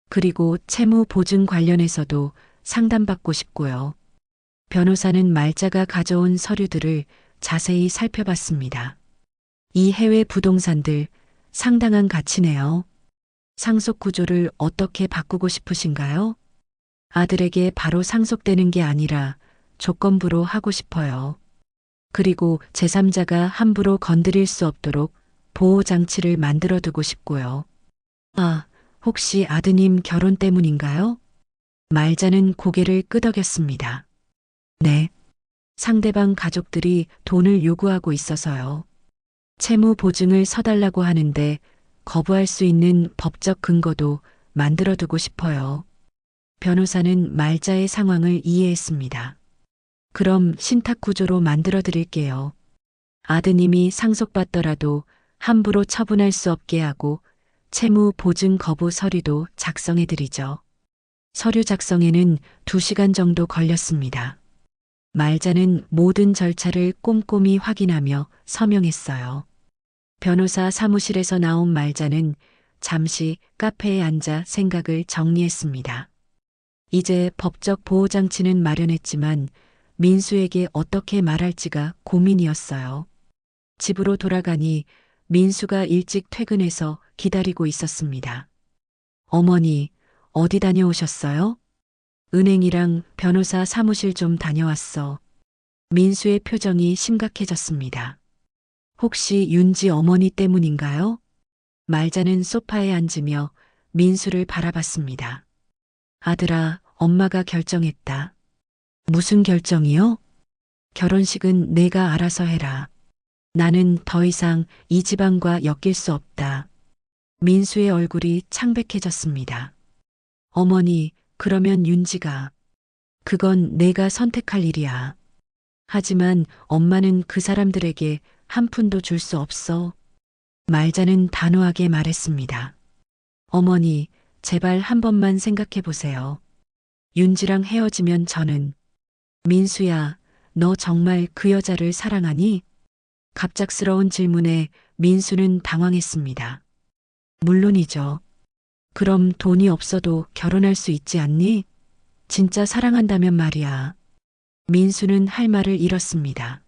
A: 그리고 채무 보증 관련해서도 상담받고 싶고요. 변호사는 말자가 가져온 서류들을 자세히 살펴봤습니다. 이 해외 부동산들 상당한 가치네요. 상속 구조를 어떻게 바꾸고 싶으신가요? 아들에게 바로 상속되는 게 아니라 조건부로 하고 싶어요. 그리고 제3자가 함부로 건드릴 수 없도록 보호장치를 만들어 두고 싶고요. 아, 혹시 아드님 결혼 때문인가요? 말자는 고개를 끄덕였습니다. 네. 상대방 가족들이 돈을 요구하고 있어서요. 채무 보증을 서달라고 하는데 거부할 수 있는 법적 근거도 만들어 두고 싶어요. 변호사는 말자의 상황을 이해했습니다. 그럼 신탁 구조로 만들어 드릴게요. 아드님이 상속받더라도 함부로 처분할 수 없게 하고 채무 보증 거부 서류도 작성해 드리죠. 서류 작성에는 2시간 정도 걸렸습니다. 말자는 모든 절차를 꼼꼼히 확인하며 서명했어요. 변호사 사무실에서 나온 말자는 잠시 카페에 앉아 생각을 정리했습니다. 이제 법적 보호장치는 마련했지만 민수에게 어떻게 말할지가 고민이었어요. 집으로 돌아가니 민수가 일찍 퇴근해서 기다리고 있었습니다. 어머니, 어디 다녀오셨어요? 은행이랑 변호사 사무실 좀 다녀왔어. 민수의 표정이 심각해졌습니다. 혹시 윤지 어머니 때문인가요? 말자는 소파에 앉으며 민수를 바라봤습니다. 아들아, 엄마가 결정했다. 무슨 결정이요? 결혼식은 내가 알아서 해라. 나는 더 이상 이 집안과 엮일 수 없다. 민수의 얼굴이 창백해졌습니다. 어머니, 그러면 윤지가. 그건 내가 선택할 일이야. 하지만 엄마는 그 사람들에게 한 푼도 줄 수 없어. 말자는 단호하게 말했습니다. 어머니, 제발 한 번만 생각해 보세요. 윤지랑 헤어지면 저는. 민수야, 너 정말 그 여자를 사랑하니? 갑작스러운 질문에 민수는 당황했습니다. 물론이죠. 그럼 돈이 없어도 결혼할 수 있지 않니? 진짜 사랑한다면 말이야. 민수는 할 말을 잃었습니다.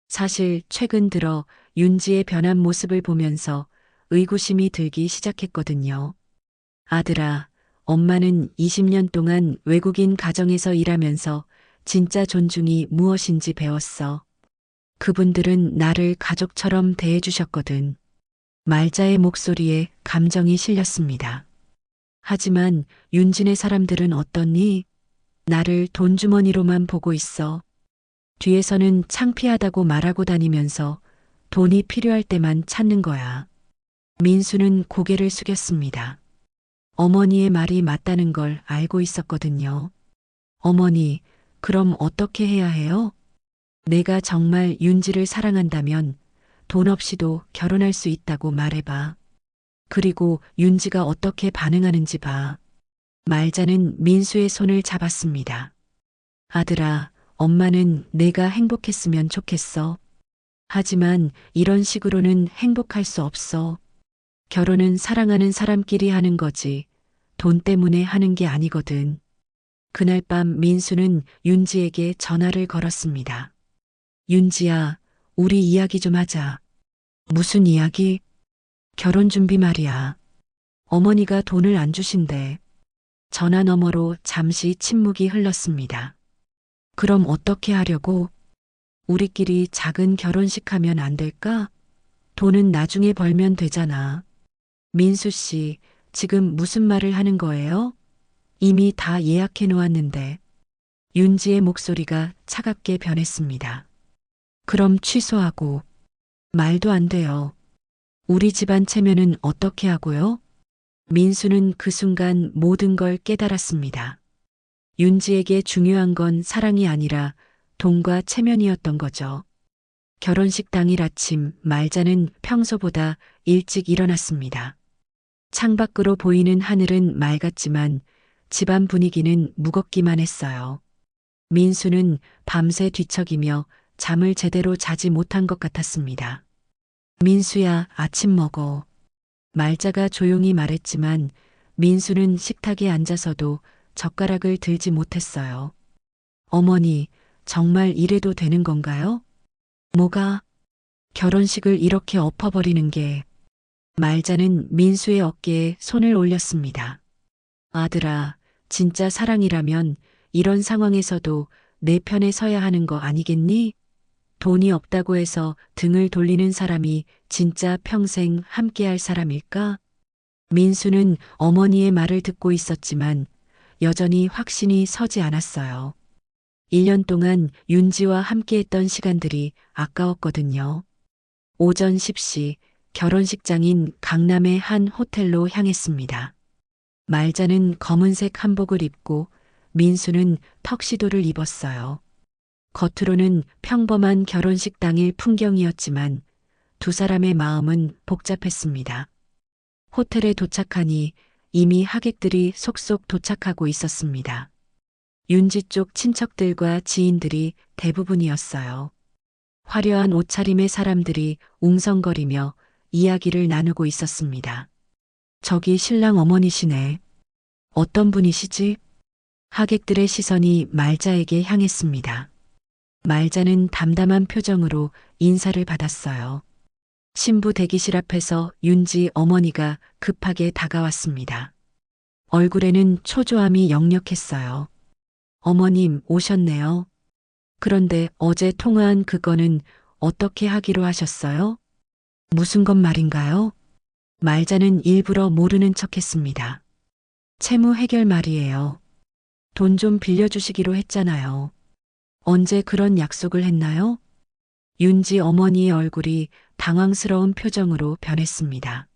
A: 사실 최근 들어 윤지의 변한 모습을 보면서 의구심이 들기 시작했거든요. 아들아, 엄마는 20년 동안 외국인 가정에서 일하면서 진짜 존중이 무엇인지 배웠어. 그분들은 나를 가족처럼 대해주셨거든. 말자의 목소리에 감정이 실렸습니다. 하지만 윤진의 사람들은 어떠니? 나를 돈주머니로만 보고 있어. 뒤에서는 창피하다고 말하고 다니면서 돈이 필요할 때만 찾는 거야. 민수는 고개를 숙였습니다. 어머니의 말이 맞다는 걸 알고 있었거든요. 어머니, 그럼 어떻게 해야 해요? 내가 정말 윤지를 사랑한다면 돈 없이도 결혼할 수 있다고 말해봐. 그리고 윤지가 어떻게 반응하는지 봐. 말자는 민수의 손을 잡았습니다. 아들아, 엄마는 내가 행복했으면 좋겠어. 하지만 이런 식으로는 행복할 수 없어. 결혼은 사랑하는 사람끼리 하는 거지. 돈 때문에 하는 게 아니거든. 그날 밤 민수는 윤지에게 전화를 걸었습니다. 윤지야, 우리 이야기 좀 하자. 무슨 이야기? 결혼 준비 말이야. 어머니가 돈을 안 주신대. 전화 너머로 잠시 침묵이 흘렀습니다. 그럼 어떻게 하려고? 우리끼리 작은 결혼식 하면 안 될까? 돈은 나중에 벌면 되잖아. 민수 씨, 지금 무슨 말을 하는 거예요? 이미 다 예약해 놓았는데. 윤지의 목소리가 차갑게 변했습니다. 그럼 취소하고. 말도 안 돼요. 우리 집안 체면은 어떻게 하고요? 민수는 그 순간 모든 걸 깨달았습니다. 윤지에게 중요한 건 사랑이 아니라 돈과 체면이었던 거죠. 결혼식 당일 아침 말자는 평소보다 일찍 일어났습니다. 창밖으로 보이는 하늘은 맑았지만 집안 분위기는 무겁기만 했어요. 민수는 밤새 뒤척이며 잠을 제대로 자지 못한 것 같았습니다. 민수야, 아침 먹어. 말자가 조용히 말했지만 민수는 식탁에 앉아서도 젓가락을 들지 못했어요. 어머니, 정말 이래도 되는 건가요? 뭐가? 결혼식을 이렇게 엎어버리는 게. 말자는 민수의 어깨에 손을 올렸습니다. 아들아, 진짜 사랑이라면 이런 상황에서도 내 편에 서야 하는 거 아니겠니? 돈이 없다고 해서 등을 돌리는 사람이 진짜 평생 함께할 사람일까? 민수는 어머니의 말을 듣고 있었지만 여전히 확신이 서지 않았어요. 1년 동안 윤지와 함께했던 시간들이 아까웠거든요. 오전 10시 결혼식장인 강남의 한 호텔로 향했습니다. 말자는 검은색 한복을 입고 민수는 턱시도를 입었어요. 겉으로는 평범한 결혼식 당일 풍경이었지만 두 사람의 마음은 복잡했습니다. 호텔에 도착하니 이미 하객들이 속속 도착하고 있었습니다. 윤지 쪽 친척들과 지인들이 대부분이었어요. 화려한 옷차림의 사람들이 웅성거리며 이야기를 나누고 있었습니다. 저기 신랑 어머니시네. 어떤 분이시지? 하객들의 시선이 말자에게 향했습니다. 말자는 담담한 표정으로 인사를 받았어요. 신부 대기실 앞에서 윤지 어머니가 급하게 다가왔습니다. 얼굴에는 초조함이 역력했어요. 어머님 오셨네요. 그런데 어제 통화한 그거는 어떻게 하기로 하셨어요? 무슨 것 말인가요? 말자는 일부러 모르는 척했습니다. 채무 해결 말이에요. 돈 좀 빌려주시기로 했잖아요. 언제 그런 약속을 했나요? 윤지 어머니의 얼굴이 당황스러운 표정으로 변했습니다.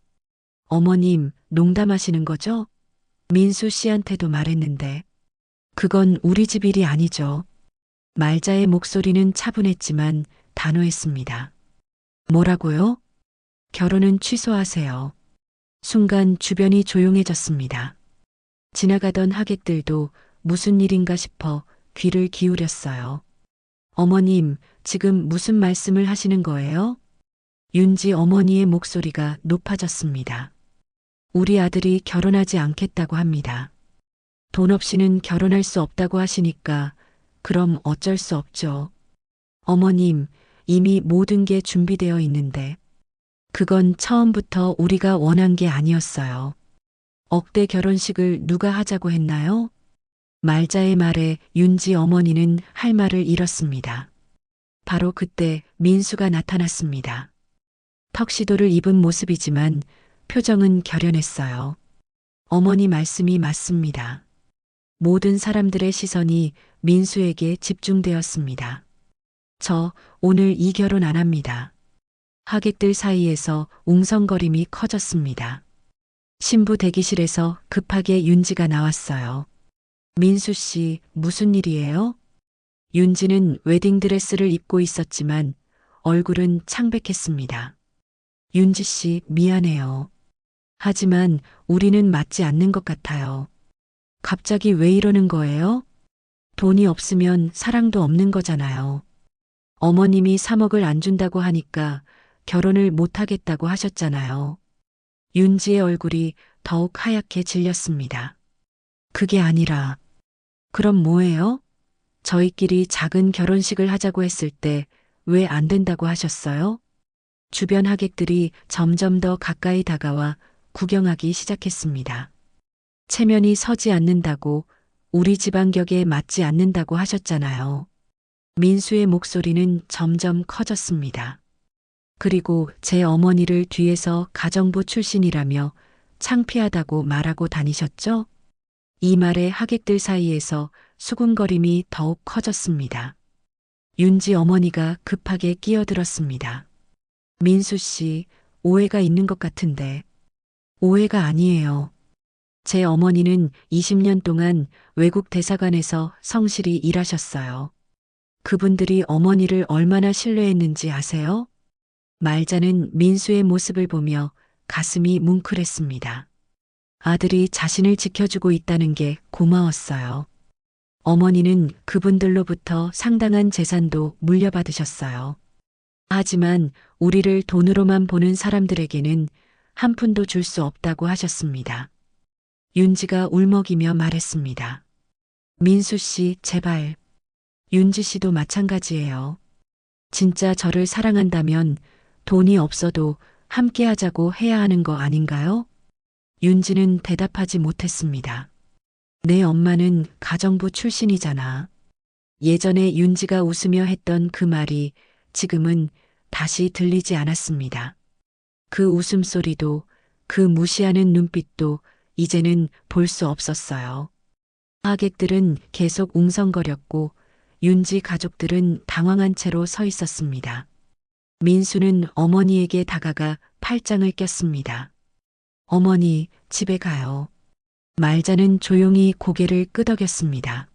A: 어머님, 농담하시는 거죠? 민수 씨한테도 말했는데. 그건 우리 집 일이 아니죠. 말자의 목소리는 차분했지만 단호했습니다. 뭐라고요? 결혼은 취소하세요. 순간 주변이 조용해졌습니다. 지나가던 하객들도 무슨 일인가 싶어 귀를 기울였어요. 어머님, 지금 무슨 말씀을 하시는 거예요? 윤지 어머니의 목소리가 높아졌습니다. 우리 아들이 결혼하지 않겠다고 합니다. 돈 없이는 결혼할 수 없다고 하시니까 그럼 어쩔 수 없죠. 어머님, 이미 모든 게 준비되어 있는데 그건 처음부터 우리가 원한 게 아니었어요. 억대 결혼식을 누가 하자고 했나요? 말자의 말에 윤지 어머니는 할 말을 잃었습니다. 바로 그때 민수가 나타났습니다. 턱시도를 입은 모습이지만 표정은 결연했어요. 어머니 말씀이 맞습니다. 모든 사람들의 시선이 민수에게 집중되었습니다. 저 오늘 이 결혼 안 합니다. 하객들 사이에서 웅성거림이 커졌습니다. 신부 대기실에서 급하게 윤지가 나왔어요. 민수 씨, 무슨 일이에요? 윤지는 웨딩드레스를 입고 있었지만 얼굴은 창백했습니다. 윤지 씨, 미안해요. 하지만 우리는 맞지 않는 것 같아요. 갑자기 왜 이러는 거예요? 돈이 없으면 사랑도 없는 거잖아요. 어머님이 3억을 안 준다고 하니까 결혼을 못 하겠다고 하셨잖아요. 윤지의 얼굴이 더욱 하얗게 질렸습니다. 그게 아니라, 그럼 뭐예요? 저희끼리 작은 결혼식을 하자고 했을 때 왜 안 된다고 하셨어요? 주변 하객들이 점점 더 가까이 다가와 구경하기 시작했습니다. 체면이 서지 않는다고, 우리 집안격에 맞지 않는다고 하셨잖아요. 민수의 목소리는 점점 커졌습니다. 그리고 제 어머니를 뒤에서 가정부 출신이라며 창피하다고 말하고 다니셨죠? 이 말에 하객들 사이에서 수군거림이 더욱 커졌습니다. 윤지 어머니가 급하게 끼어들었습니다. 민수 씨, 오해가 있는 것 같은데. 오해가 아니에요. 제 어머니는 20년 동안 외국 대사관에서 성실히 일하셨어요. 그분들이 어머니를 얼마나 신뢰했는지 아세요? 말자는 민수의 모습을 보며 가슴이 뭉클했습니다. 아들이 자신을 지켜주고 있다는 게 고마웠어요. 어머니는 그분들로부터 상당한 재산도 물려받으셨어요. 하지만 우리를 돈으로만 보는 사람들에게는 한 푼도 줄 수 없다고 하셨습니다. 윤지가 울먹이며 말했습니다. 민수 씨, 제발. 윤지 씨도 마찬가지예요. 진짜 저를 사랑한다면 돈이 없어도 함께 하자고 해야 하는 거 아닌가요? 윤지는 대답하지 못했습니다. 내 엄마는 가정부 출신이잖아. 예전에 윤지가 웃으며 했던 그 말이 지금은 다시 들리지 않았습니다. 그 웃음소리도 그 무시하는 눈빛도 이제는 볼 수 없었어요. 하객들은 계속 웅성거렸고 윤지 가족들은 당황한 채로 서 있었습니다. 민수는 어머니에게 다가가 팔짱을 꼈습니다. 어머니, 집에 가요. 말자는 조용히 고개를 끄덕였습니다.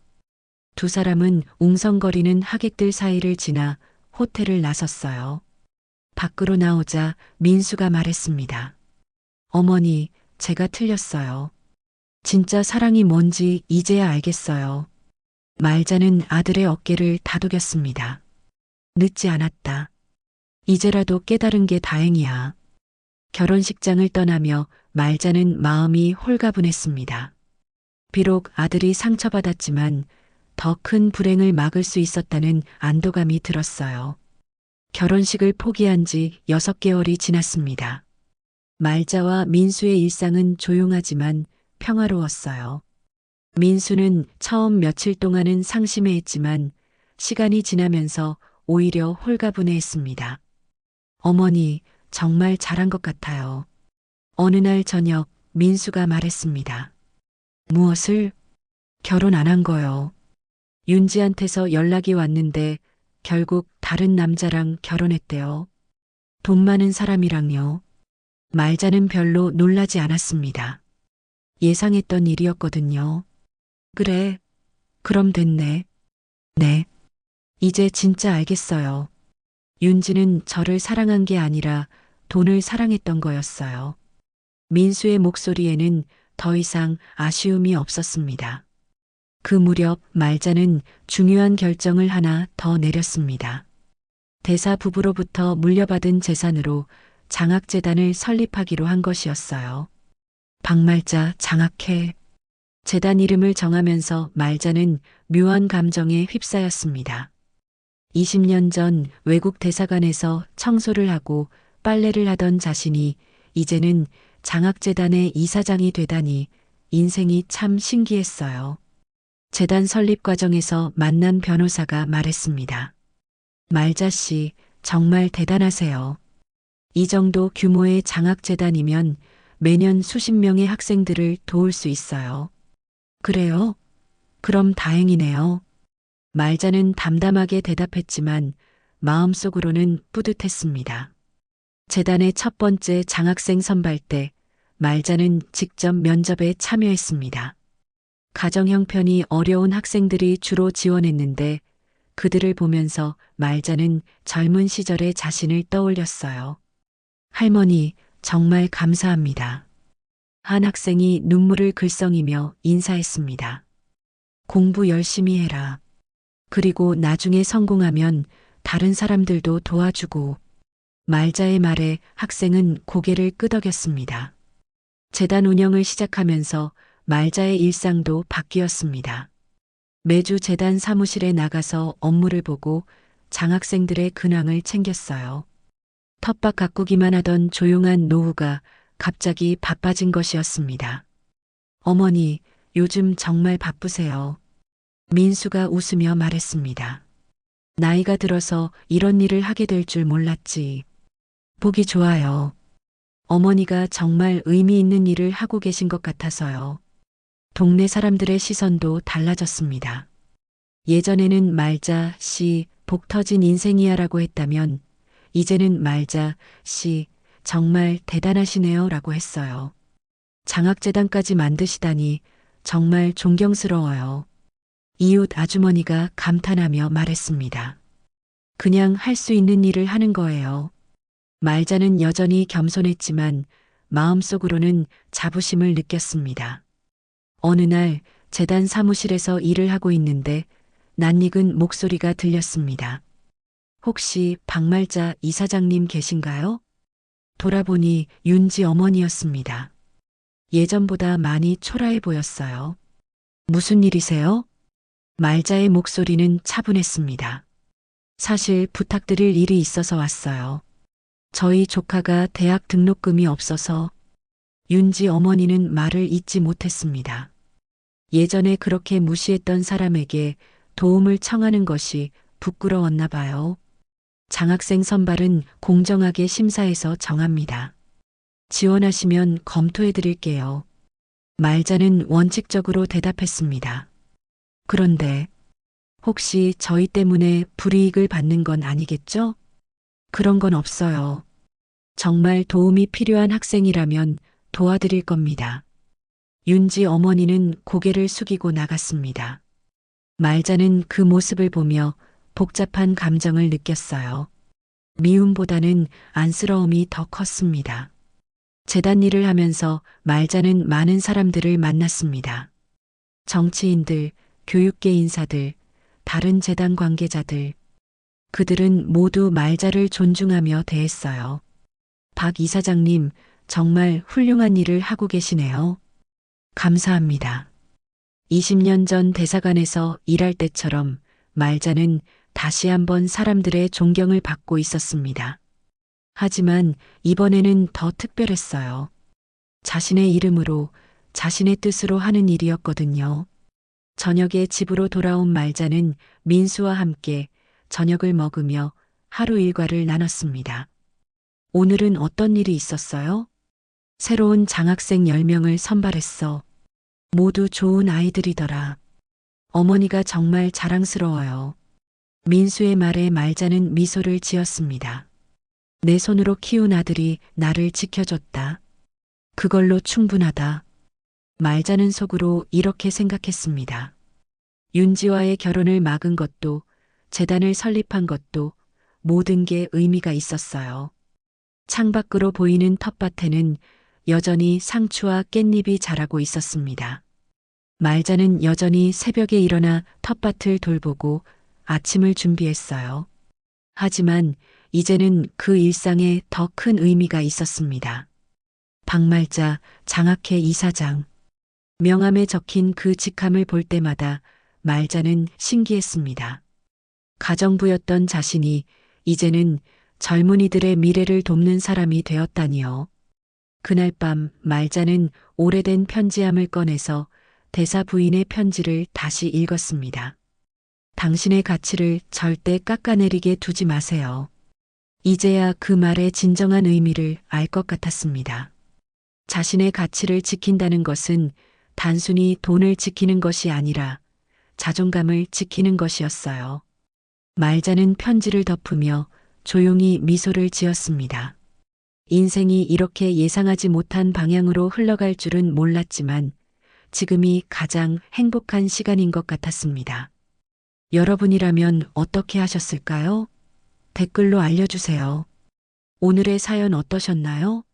A: 두 사람은 웅성거리는 하객들 사이를 지나 호텔을 나섰어요. 밖으로 나오자 민수가 말했습니다. 어머니, 제가 틀렸어요. 진짜 사랑이 뭔지 이제야 알겠어요. 말자는 아들의 어깨를 다독였습니다. 늦지 않았다. 이제라도 깨달은 게 다행이야. 결혼식장을 떠나며 말자는 마음이 홀가분했습니다. 비록 아들이 상처받았지만 더 큰 불행을 막을 수 있었다는 안도감이 들었어요. 결혼식을 포기한 지 6개월이 지났습니다. 말자와 민수의 일상은 조용하지만 평화로웠어요. 민수는 처음 며칠 동안은 상심해했지만 시간이 지나면서 오히려 홀가분해했습니다. 어머니, 정말 잘한 것 같아요. 어느 날 저녁 민수가 말했습니다. 무엇을? 결혼 안 한 거요. 윤지한테서 연락이 왔는데 결국 다른 남자랑 결혼했대요. 돈 많은 사람이랑요. 말자는 별로 놀라지 않았습니다. 예상했던 일이었거든요. 그래, 그럼 됐네. 네. 이제 진짜 알겠어요. 윤지는 저를 사랑한 게 아니라 돈을 사랑했던 거였어요. 민수의 목소리에는 더 이상 아쉬움이 없었습니다. 그 무렵 말자는 중요한 결정을 하나 더 내렸습니다. 대사 부부로부터 물려받은 재산으로 장학재단을 설립하기로 한 것이었어요. 박말자 장학회. 재단 이름을 정하면서 말자는 묘한 감정에 휩싸였습니다. 20년 전 외국 대사관에서 청소를 하고 빨래를 하던 자신이 이제는 장학재단의 이사장이 되다니 인생이 참 신기했어요. 재단 설립 과정에서 만난 변호사가 말했습니다. 말자 씨, 정말 대단하세요. 이 정도 규모의 장학재단이면 매년 수십 명의 학생들을 도울 수 있어요. 그래요? 그럼 다행이네요. 말자는 담담하게 대답했지만 마음속으로는 뿌듯했습니다. 재단의 첫 번째 장학생 선발 때 말자는 직접 면접에 참여했습니다. 가정 형편이 어려운 학생들이 주로 지원했는데 그들을 보면서 말자는 젊은 시절의 자신을 떠올렸어요. 할머니, 정말 감사합니다. 한 학생이 눈물을 글썽이며 인사했습니다. 공부 열심히 해라. 그리고 나중에 성공하면 다른 사람들도 도와주고. 말자의 말에 학생은 고개를 끄덕였습니다. 재단 운영을 시작하면서 말자의 일상도 바뀌었습니다. 매주 재단 사무실에 나가서 업무를 보고 장학생들의 근황을 챙겼어요. 텃밭 가꾸기만 하던 조용한 노후가 갑자기 바빠진 것이었습니다. 어머니, 요즘 정말 바쁘세요. 민수가 웃으며 말했습니다. 나이가 들어서 이런 일을 하게 될 줄 몰랐지. 보기 좋아요. 어머니가 정말 의미 있는 일을 하고 계신 것 같아서요. 동네 사람들의 시선도 달라졌습니다. 예전에는 말자 씨 복 터진 인생이야라고 했다면 이제는 말자 씨 정말 대단하시네요 라고 했어요. 장학재단까지 만드시다니 정말 존경스러워요. 이웃 아주머니가 감탄하며 말했습니다. 그냥 할 수 있는 일을 하는 거예요. 말자는 여전히 겸손했지만 마음속으로는 자부심을 느꼈습니다. 어느 날 재단 사무실에서 일을 하고 있는데 낯익은 목소리가 들렸습니다. 혹시 박말자 이사장님 계신가요? 돌아보니 윤지 어머니였습니다. 예전보다 많이 초라해 보였어요. 무슨 일이세요? 말자의 목소리는 차분했습니다. 사실 부탁드릴 일이 있어서 왔어요. 저희 조카가 대학 등록금이 없어서. 윤지 어머니는 말을 잇지 못했습니다. 예전에 그렇게 무시했던 사람에게 도움을 청하는 것이 부끄러웠나 봐요. 장학생 선발은 공정하게 심사해서 정합니다. 지원하시면 검토해 드릴게요. 말자는 원칙적으로 대답했습니다. 그런데 혹시 저희 때문에 불이익을 받는 건 아니겠죠? 그런 건 없어요. 정말 도움이 필요한 학생이라면 도와드릴 겁니다. 윤지 어머니는 고개를 숙이고 나갔습니다. 말자는 그 모습을 보며 복잡한 감정을 느꼈어요. 미움보다는 안쓰러움이 더 컸습니다. 재단 일을 하면서 말자는 많은 사람들을 만났습니다. 정치인들, 교육계 인사들, 다른 재단 관계자들. 그들은 모두 말자를 존중하며 대했어요. 박 이사장님, 정말 훌륭한 일을 하고 계시네요. 감사합니다. 20년 전 대사관에서 일할 때처럼 말자는 다시 한번 사람들의 존경을 받고 있었습니다. 하지만 이번에는 더 특별했어요. 자신의 이름으로, 자신의 뜻으로 하는 일이었거든요. 저녁에 집으로 돌아온 말자는 민수와 함께 저녁을 먹으며 하루 일과를 나눴습니다. 오늘은 어떤 일이 있었어요? 새로운 장학생 10명을 선발했어. 모두 좋은 아이들이더라. 어머니가 정말 자랑스러워요. 민수의 말에 말자는 미소를 지었습니다. 내 손으로 키운 아들이 나를 지켜줬다. 그걸로 충분하다. 말자는 속으로 이렇게 생각했습니다. 윤지와의 결혼을 막은 것도, 재단을 설립한 것도 모든 게 의미가 있었어요. 창밖으로 보이는 텃밭에는 여전히 상추와 깻잎이 자라고 있었습니다. 말자는 여전히 새벽에 일어나 텃밭을 돌보고 아침을 준비했어요. 하지만 이제는 그 일상에 더 큰 의미가 있었습니다. 박말자 장학회 이사장. 명함에 적힌 그 직함을 볼 때마다 말자는 신기했습니다. 가정부였던 자신이 이제는 젊은이들의 미래를 돕는 사람이 되었다니요. 그날 밤 말자는 오래된 편지함을 꺼내서 대사 부인의 편지를 다시 읽었습니다. 당신의 가치를 절대 깎아내리게 두지 마세요. 이제야 그 말의 진정한 의미를 알 것 같았습니다. 자신의 가치를 지킨다는 것은 단순히 돈을 지키는 것이 아니라 자존감을 지키는 것이었어요. 말자는 편지를 덮으며 조용히 미소를 지었습니다. 인생이 이렇게 예상하지 못한 방향으로 흘러갈 줄은 몰랐지만 지금이 가장 행복한 시간인 것 같았습니다. 여러분이라면 어떻게 하셨을까요? 댓글로 알려주세요. 오늘의 사연 어떠셨나요?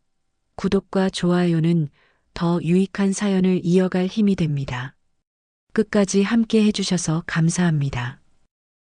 A: 구독과 좋아요는 더 유익한 사연을 이어갈 힘이 됩니다. 끝까지 함께 해주셔서 감사합니다.